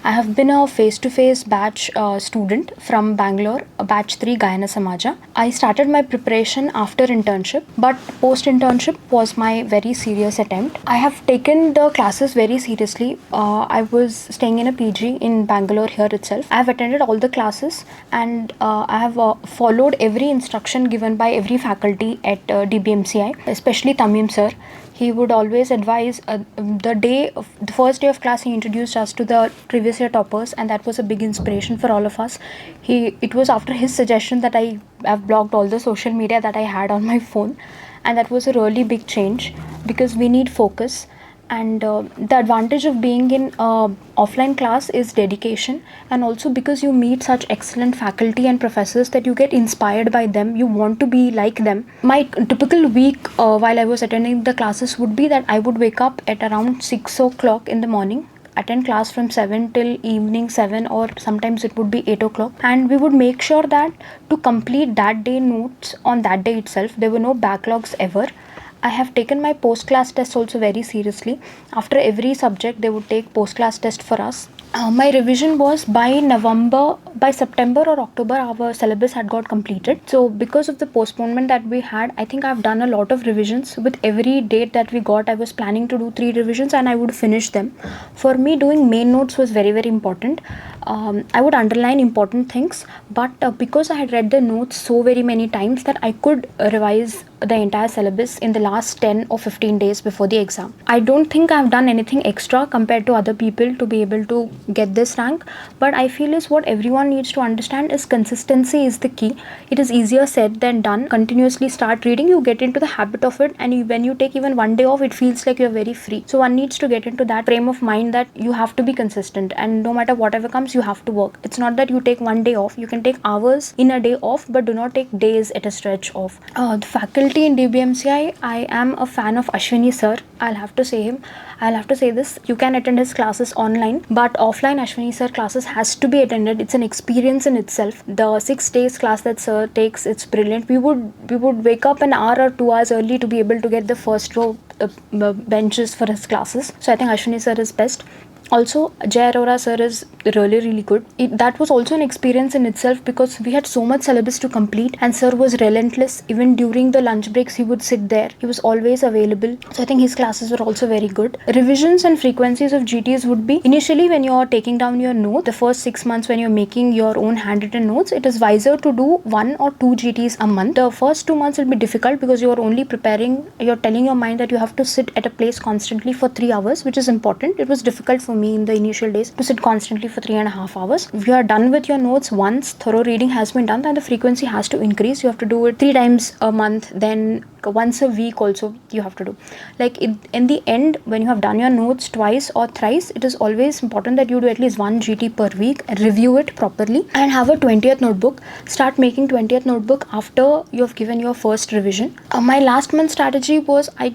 I have been a face-to-face batch student from Bangalore, batch 3 Gayana Samaja. I started my preparation after internship, but post-internship was my very serious attempt. I have taken the classes very seriously. I was staying in a PG in Bangalore here itself. I have attended all the classes and I have followed every instruction given by every faculty at DBMCI, especially Tamim sir. He would always advise the first day of class. He introduced us to the previous year toppers, and that was a big inspiration for all of us. It was after his suggestion that I have blocked all the social media that I had on my phone, and that was a really big change because we need focus. And the advantage of being in offline class is dedication, and also because you meet such excellent faculty and professors that you get inspired by them, you want to be like them. My typical week while I was attending the classes would be that I would wake up at around 6 o'clock in the morning, attend class from 7 till evening 7, or sometimes it would be 8 o'clock, and we would make sure that to complete that day notes on that day itself. There were no backlogs ever. I have taken my post-class tests also very seriously. After every subject, they would take post-class test for us. My revision was by September or October, our syllabus had got completed. So because of the postponement that we had, I think I've done a lot of revisions. With every date that we got, I was planning to do 3 revisions and I would finish them. For me, doing main notes was very, very important. I would underline important things, but because I had read the notes so very many times that I could revise the entire syllabus in the last 10 or 15 days before the exam. I don't think I've done anything extra compared to other people to be able to get this rank, but I feel is what everyone needs to understand is consistency is the key. It is easier said than done. Continuously start reading, you get into the habit of it, and when you take even one day off, it feels like you're very free. So one needs to get into that frame of mind that you have to be consistent, and no matter whatever comes, you have to work. It's not that you take one day off. You can take hours in a day off, but do not take days at a stretch off. The faculty in DBMCI, I am a fan of Ashwini sir. I'll have to say this. You can attend his classes online, but offline Ashwini sir classes has to be attended. It's an experience in itself. The 6 days class that sir takes, it's brilliant. We would wake up an hour or 2 hours early to be able to get the first row benches for his classes. So I think Ashwini sir is best. Also, Jay Arora sir is really, really good. That was also an experience in itself because we had so much syllabus to complete, and sir was relentless. Even during the lunch breaks, he would sit there. He was always available. So I think his classes were also very good. Revisions and frequencies of GTs would be initially when you're taking down your note, the first 6 months when you're making your own handwritten notes, it is wiser to do 1 or 2 GTs a month. The first 2 months will be difficult because you're only preparing, you're telling your mind that you have to sit at a place constantly for 3 hours, which is important. It was difficult for me in the initial days to sit constantly for 3.5 hours. If you are done with your notes, once thorough reading has been done, then the frequency has to increase. You have to do it 3 times a month, then once a week also you have to do. Like in the end, when you have done your notes twice or thrice, it is always important that you do at least 1 GT per week, review it properly, and have a 20th notebook. Start making 20th notebook after you have given your first revision. My last month strategy was I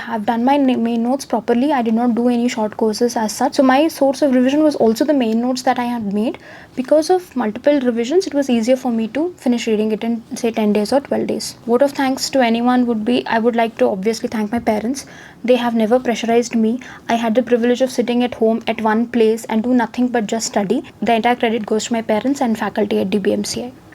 have done my main notes properly. I did not do any short courses as such. So my source of revision was also the main notes that I had made. Because of multiple revisions, it was easier for me to finish reading it in say 10 days or 12 days. Vote of thanks to anyone would be, I would like to obviously thank my parents. They have never pressurized me. I had the privilege of sitting at home at one place and do nothing but just study. The entire credit goes to my parents and faculty at DBMCI.